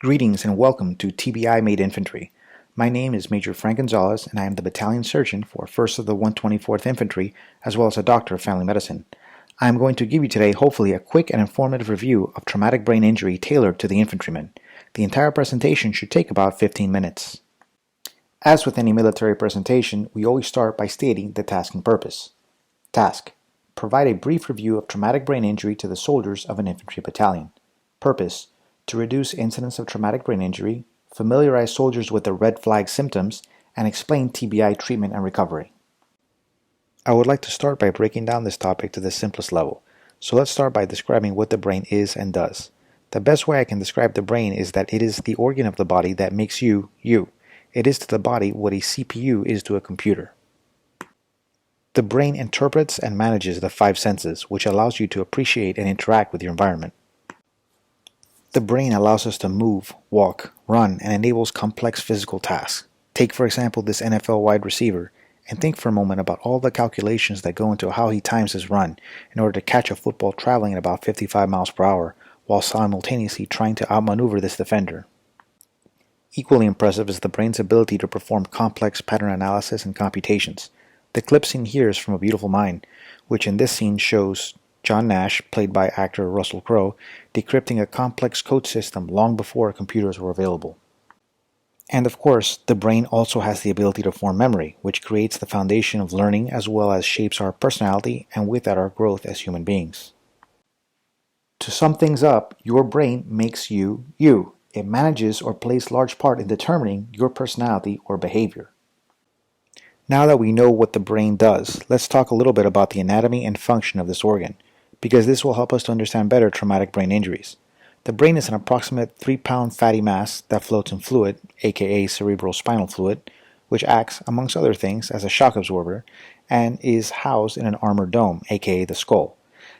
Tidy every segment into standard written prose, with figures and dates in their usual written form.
Greetings and welcome to TBI Made Infantry. My name is Major Frank Gonzalez and I am the battalion surgeon for 1st of the 124th Infantry as well as a doctor of family medicine. I am going to give you today hopefully a quick and informative review of traumatic brain injury tailored to the infantryman. The entire presentation should take about 15 minutes. As with any military presentation, we always start by stating the task and purpose. Task: provide a brief review of traumatic brain injury to the soldiers of an infantry battalion. Purpose: to reduce incidents of traumatic brain injury, familiarize soldiers with the red flag symptoms, and explain TBI treatment and recovery. I would like to start by breaking down this topic to the simplest level. So let's start by describing what the brain is and does. The best way I can describe the brain is that it is the organ of the body that makes you, you. It is to the body what a CPU is to a computer. The brain interprets and manages the five senses, which allows you to appreciate and interact with your environment. The brain allows us to move, walk, run, and enables complex physical tasks. Take, for example, this NFL wide receiver, and think for a moment about all the calculations that go into how he times his run in order to catch a football traveling at about 55 miles per hour, while simultaneously trying to outmaneuver this defender. Equally impressive is the brain's ability to perform complex pattern analysis and computations. The clip seen here is from A Beautiful Mind, which in this scene shows John Nash, played by actor Russell Crowe, decrypting a complex code system long before computers were available. And of course, the brain also has the ability to form memory, which creates the foundation of learning as well as shapes our personality and with that our growth as human beings. To sum things up, your brain makes you, you. It manages or plays large part in determining your personality or behavior. Now that we know what the brain does, let's talk a little bit about the anatomy and function of this organ, because this will help us to understand better traumatic brain injuries. The brain is an approximate 3-pound fatty mass that floats in fluid, aka cerebral spinal fluid, which acts, amongst other things, as a shock absorber, and is housed in an armored dome, aka the skull.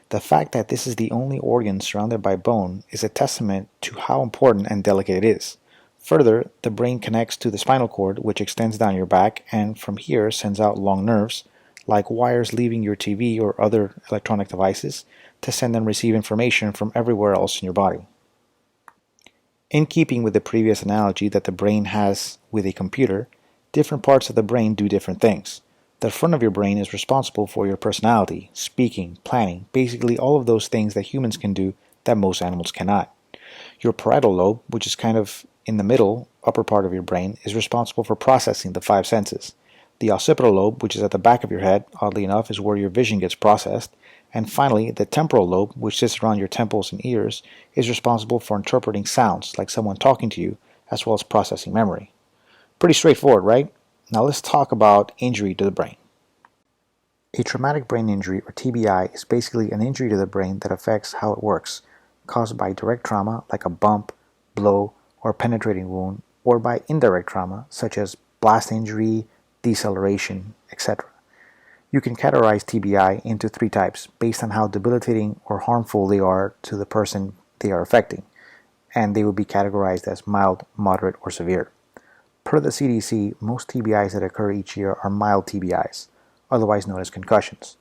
The fact that this is the only organ surrounded by bone is a testament to how important and delicate it is. Further, the brain connects to the spinal cord, which extends down your back, and from here sends out long nerves, like wires leaving your TV or other electronic devices, to send and receive information from everywhere else in your body. In keeping with the previous analogy that the brain has with a computer, different parts of the brain do different things. The front of your brain is responsible for your personality, speaking, planning, basically all of those things that humans can do that most animals cannot. Your parietal lobe, which is kind of in the middle, upper part of your brain, is responsible for processing the five senses. The occipital lobe, which is at the back of your head, oddly enough, is where your vision gets processed. And finally, the temporal lobe, which sits around your temples and ears, is responsible for interpreting sounds, like someone talking to you, as well as processing memory. Pretty straightforward, right? Now let's talk about injury to the brain. A traumatic brain injury, or TBI, is basically an injury to the brain that affects how it works, caused by direct trauma, like a bump, blow, or penetrating wound, or by indirect trauma, such as blast injury, deceleration, etc. You can categorize TBI into three types based on how debilitating or harmful they are to the person they are affecting, and they will be categorized as mild, moderate, or severe. Per the CDC, most TBIs that occur each year are mild TBIs, otherwise known as concussions.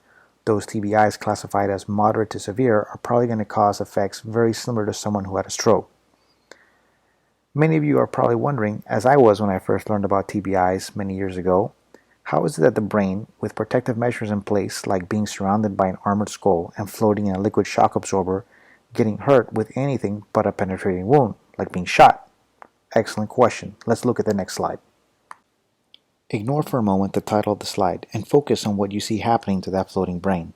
Those TBIs classified as moderate to severe are probably going to cause effects very similar to someone who had a stroke. Many of you are probably wondering, as I was when I first learned about TBIs many years ago, how is it that the brain, with protective measures in place like being surrounded by an armored skull and floating in a liquid shock absorber, getting hurt with anything but a penetrating wound, like being shot? Excellent question. Let's look at the next slide. Ignore for a moment the title of the slide and focus on what you see happening to that floating brain.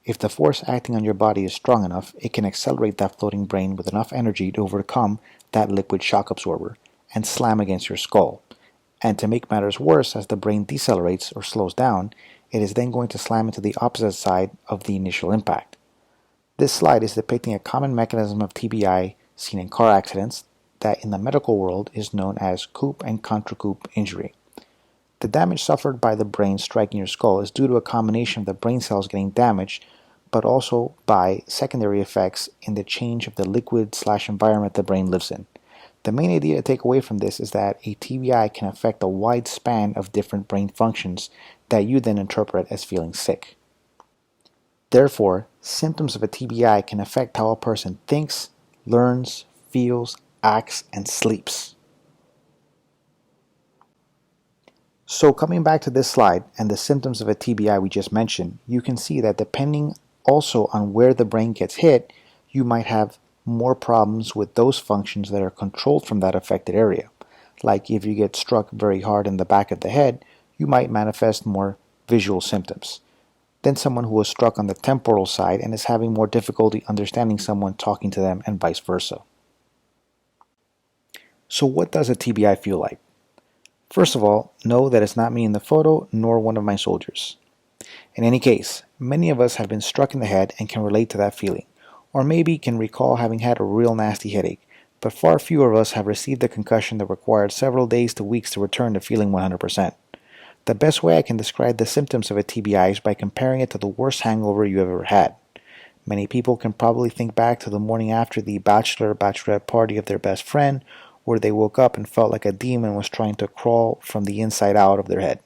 If the force acting on your body is strong enough, it can accelerate that floating brain with enough energy to overcome that liquid shock absorber and slam against your skull. And to make matters worse, as the brain decelerates or slows down, it is then going to slam into the opposite side of the initial impact. This slide is depicting a common mechanism of TBI seen in car accidents that in the medical world is known as coup and contre-coup injury. The damage suffered by the brain striking your skull is due to a combination of the brain cells getting damaged, but also by secondary effects in the change of the liquid/environment the brain lives in. The main idea to take away from this is that a TBI can affect a wide span of different brain functions that you then interpret as feeling sick. Therefore, symptoms of a TBI can affect how a person thinks, learns, feels, acts, and sleeps. So coming back to this slide and the symptoms of a TBI we just mentioned, you can see that depending also on where the brain gets hit, you might have more problems with those functions that are controlled from that affected area. Like if you get struck very hard in the back of the head, you might manifest more visual symptoms than someone who was struck on the temporal side and is having more difficulty understanding someone talking to them and vice versa. So what does a TBI feel like? First of all, know that it's not me in the photo nor one of my soldiers. In any case, many of us have been struck in the head and can relate to that feeling, or maybe can recall having had a real nasty headache, but far fewer of us have received a concussion that required several days to weeks to return to feeling 100%. The best way I can describe the symptoms of a TBI is by comparing it to the worst hangover you ever had. Many people can probably think back to the morning after the bachelor or bachelorette party of their best friend, where they woke up and felt like a demon was trying to crawl from the inside out of their head.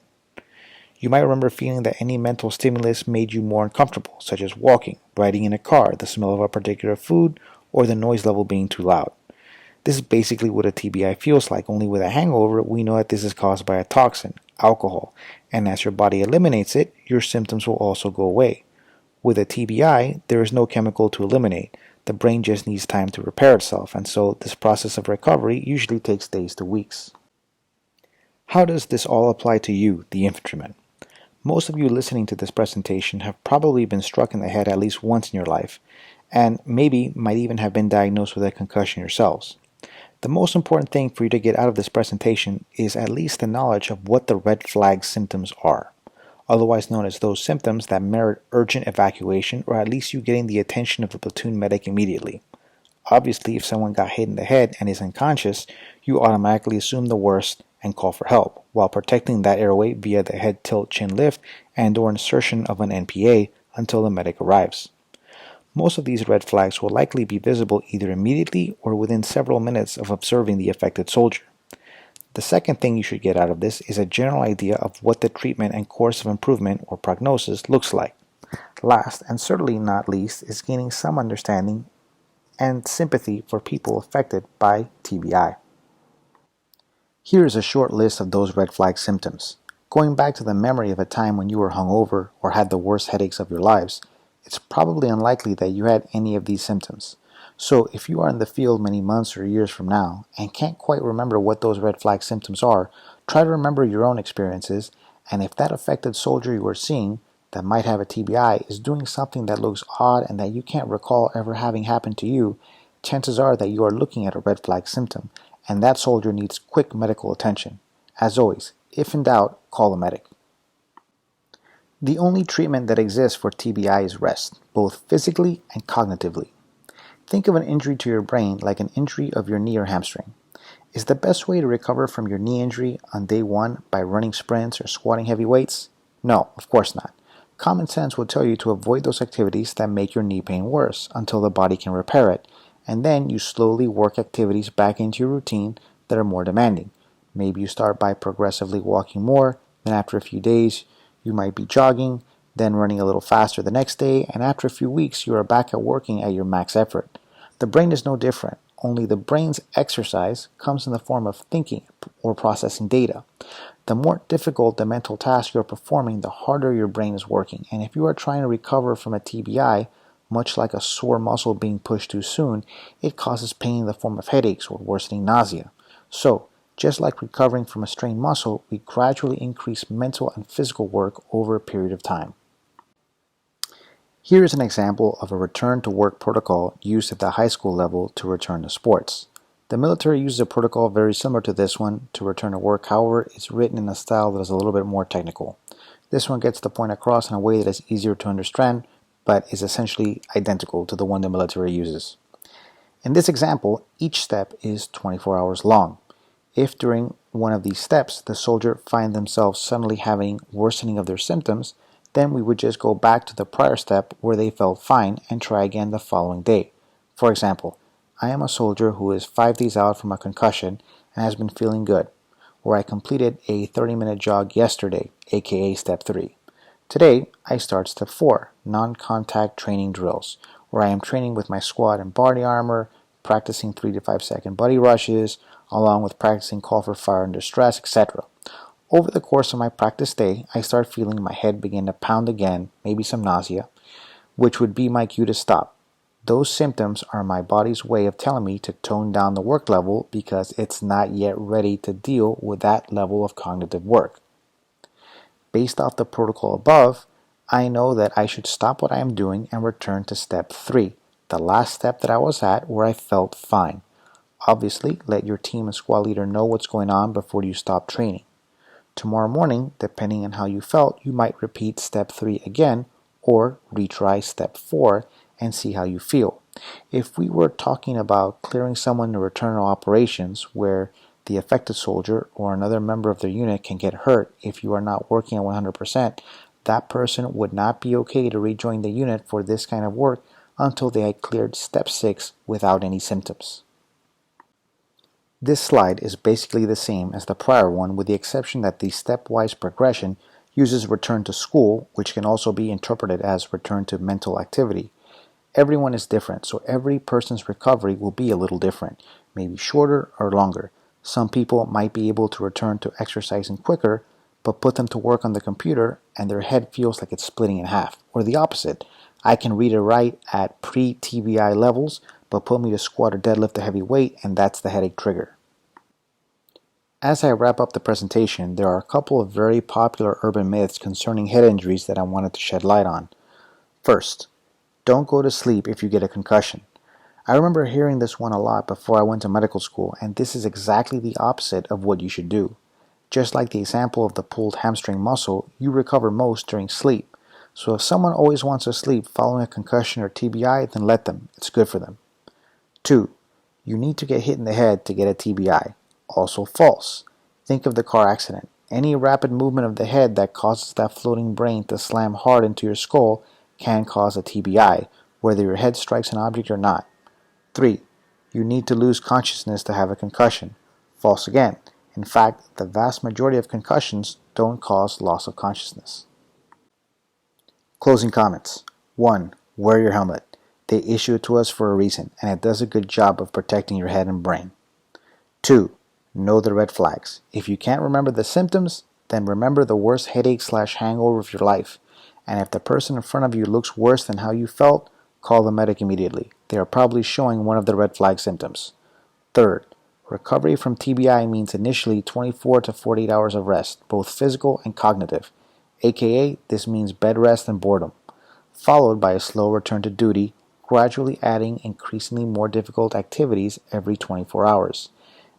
You might remember feeling that any mental stimulus made you more uncomfortable, such as walking, riding in a car, the smell of a particular food, or the noise level being too loud. This is basically what a TBI feels like, only with a hangover, we know that this is caused by a toxin, alcohol, and as your body eliminates it, your symptoms will also go away. With a TBI, there is no chemical to eliminate. The brain just needs time to repair itself, and so this process of recovery usually takes days to weeks. How does this all apply to you, the infantryman? Most of you listening to this presentation have probably been struck in the head at least once in your life, and maybe might even have been diagnosed with a concussion yourselves. The most important thing for you to get out of this presentation is at least the knowledge of what the red flag symptoms are, otherwise known as those symptoms that merit urgent evacuation or at least you getting the attention of the platoon medic immediately. Obviously, if someone got hit in the head and is unconscious, you automatically assume the worst and call for help, while protecting that airway via the head tilt chin lift and or insertion of an NPA until the medic arrives. Most of these red flags will likely be visible either immediately or within several minutes of observing the affected soldier. The second thing you should get out of this is a general idea of what the treatment and course of improvement or prognosis looks like. Last, and certainly not least, is gaining some understanding and sympathy for people affected by TBI. Here is a short list of those red flag symptoms. Going back to the memory of a time when you were hungover or had the worst headaches of your lives, it's probably unlikely that you had any of these symptoms. So if you are in the field many months or years from now and can't quite remember what those red flag symptoms are, try to remember your own experiences, and if that affected soldier you are seeing that might have a TBI is doing something that looks odd and that you can't recall ever having happened to you, chances are that you are looking at a red flag symptom, and that soldier needs quick medical attention. As always, if in doubt, call a medic. The only treatment that exists for TBI is rest, both physically and cognitively. Think of an injury to your brain like an injury of your knee or hamstring. Is the best way to recover from your knee injury on day one by running sprints or squatting heavy weights? No, of course not. Common sense will tell you to avoid those activities that make your knee pain worse until the body can repair it, and then you slowly work activities back into your routine that are more demanding. Maybe you start by progressively walking more, then after a few days you might be jogging, then running a little faster the next day, and after a few weeks you are back at working at your max effort. The brain is no different, only the brain's exercise comes in the form of thinking or processing data. The more difficult the mental task you are performing, the harder your brain is working, and if you are trying to recover from a TBI, much like a sore muscle being pushed too soon, it causes pain in the form of headaches or worsening nausea. So, just like recovering from a strained muscle, we gradually increase mental and physical work over a period of time. Here is an example of a return to work protocol used at the high school level to return to sports. The military uses a protocol very similar to this one to return to work, however, it's written in a style that is a little bit more technical. This one gets the point across in a way that is easier to understand, but is essentially identical to the one the military uses. In this example, each step is 24 hours long. If during one of these steps the soldier find themselves suddenly having worsening of their symptoms, then we would just go back to the prior step where they felt fine and try again the following day. For example, I am a soldier who is 5 days out from a concussion and has been feeling good, where I completed a 30-minute jog yesterday, aka step 3. Today, I start step 4, non-contact training drills, where I am training with my squad in body armor, practicing 3 to 5 second buddy rushes, along with practicing call for fire under stress, etc. Over the course of my practice day, I start feeling my head begin to pound again, maybe some nausea, which would be my cue to stop. Those symptoms are my body's way of telling me to tone down the work level because it's not yet ready to deal with that level of cognitive work. Based off the protocol above, I know that I should stop what I am doing and return to step 3, the last step that I was at where I felt fine. Obviously, let your team and squad leader know what's going on before you stop training. Tomorrow morning, depending on how you felt, you might repeat step 3 again or retry step 4 and see how you feel. If we were talking about clearing someone to return to operations where the affected soldier or another member of their unit can get hurt if you are not working at 100%, that person would not be okay to rejoin the unit for this kind of work until they had cleared step 6 without any symptoms. This slide is basically the same as the prior one with the exception that the stepwise progression uses return to school, which can also be interpreted as return to mental activity. Everyone is different, so every person's recovery will be a little different, maybe shorter or longer. Some people might be able to return to exercising quicker, but put them to work on the computer and their head feels like it's splitting in half. Or the opposite, I can read or write at pre-TBI levels, but put me to squat or deadlift a heavy weight and that's the headache trigger. As I wrap up the presentation, there are a couple of very popular urban myths concerning head injuries that I wanted to shed light on. First, don't go to sleep if you get a concussion. I remember hearing this one a lot before I went to medical school, and this is exactly the opposite of what you should do. Just like the example of the pulled hamstring muscle, you recover most during sleep. So if someone always wants to sleep following a concussion or TBI, then let them. It's good for them. 2. You need to get hit in the head to get a TBI. Also false. Think of the car accident. Any rapid movement of the head that causes that floating brain to slam hard into your skull can cause a TBI, whether your head strikes an object or not. 3. You need to lose consciousness to have a concussion. False again. In fact, the vast majority of concussions don't cause loss of consciousness. Closing comments. 1. Wear your helmet. They issue it to us for a reason, and it does a good job of protecting your head and brain. 2. Know the red flags. If you can't remember the symptoms, then remember the worst headache/hangover of your life. And if the person in front of you looks worse than how you felt, call the medic immediately. They are probably showing one of the red flag symptoms. 3rd, recovery from TBI means initially 24 to 48 hours of rest, both physical and cognitive. AKA, this means bed rest and boredom, followed by a slow return to duty, gradually adding increasingly more difficult activities every 24 hours.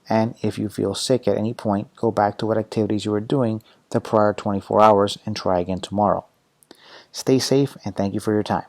And if you feel sick at any point, go back to what activities you were doing the prior 24 hours and try again tomorrow. Stay safe and thank you for your time.